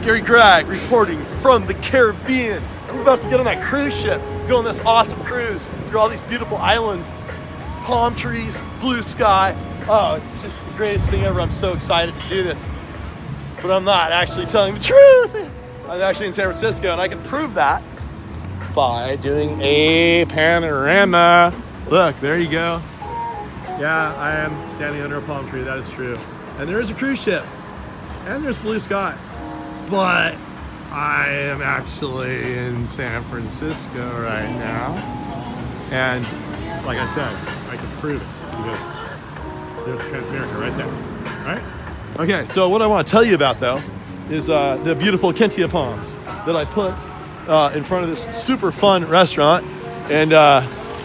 Gary Gregg reporting from the Caribbean. I'm about to get on that cruise ship, go on this awesome cruise through all these beautiful islands, palm trees, blue sky. Oh, it's just the greatest thing ever. I'm so excited to do this. But I'm not actually telling the truth. I'm actually in San Francisco, and I can prove that by doing a panorama. Look, there you go. Yeah, I am standing under a palm tree, that is true. And there is a cruise ship, and there's blue sky. But I am actually in San Francisco right now. And like I said, I can prove it because there's Transamerica right there, right? Okay, so what I want to tell you about though is the beautiful Kentia palms that I put in front of this super fun restaurant. And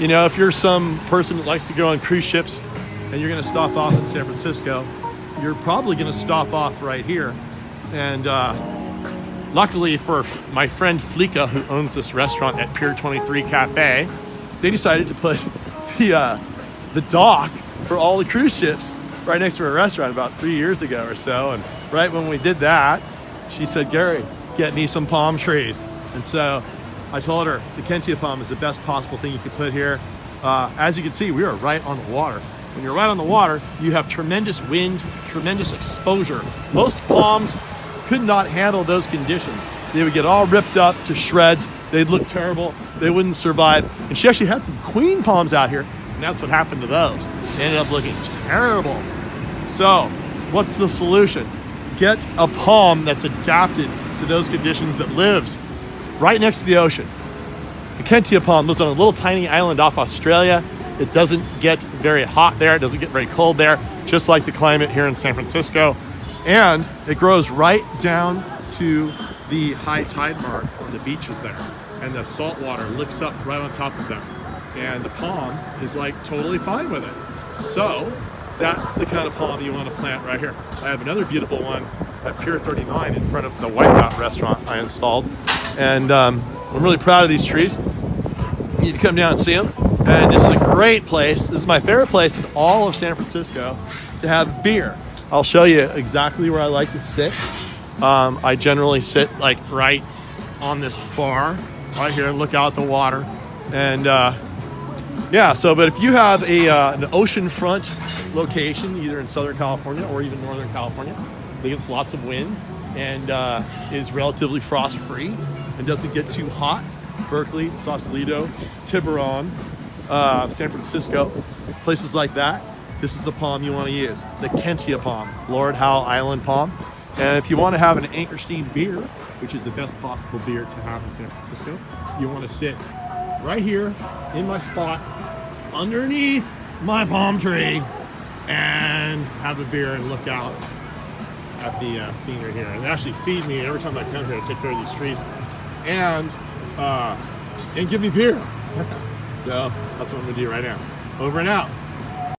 you know, if you're some person that likes to go on cruise ships and you're going to stop off in San Francisco, you're probably going to stop off right here. And luckily for my friend Flika, who owns this restaurant at Pier 23 Cafe, they decided to put the dock for all the cruise ships right next to her restaurant about 3 years ago or so. And right when we did that, she said, Gary, get me some palm trees. And so I told her the Kentia palm is the best possible thing you could put here. As you can see, we are right on the water. When you're right on the water, you have tremendous wind, tremendous exposure. Most palms could not handle those conditions. They would get all ripped up to shreds. They'd look terrible. They wouldn't survive. And she actually had some queen palms out here, and that's what happened to those. They ended up looking terrible. So, what's the solution? Get a palm that's adapted to those conditions, that lives right next to the ocean. The Kentia palm lives on a little tiny island off Australia. It doesn't get very hot there. It doesn't get very cold there, just like the climate here in San Francisco. And it grows right down to the high tide mark on the beaches there. And the salt water licks up right on top of them. And the palm is like totally fine with it. So that's the kind of palm you want to plant right here. I have another beautiful one at Pier 39 in front of the Wipeout restaurant I installed. And I'm really proud of these trees. You need to come down and see them. And this is a great place. This is my favorite place in all of San Francisco to have beer. I'll show you exactly where I like to sit. I generally sit like right on this bar right here and look out the water. And yeah, so but if you have an oceanfront location, either in Southern California or even Northern California, that gets lots of wind and is relatively frost-free and doesn't get too hot, Berkeley, Sausalito, Tiburon, San Francisco, places like that, this is the palm you want to use, the Kentia palm, Lord Howe Island palm. And if you want to have an Anchorstein beer, which is the best possible beer to have in San Francisco, you want to sit right here in my spot underneath my palm tree and have a beer and look out at the scenery here. And they actually feed me every time I come here to take care of these trees and give me beer. So that's what I'm gonna do right now. Over and out.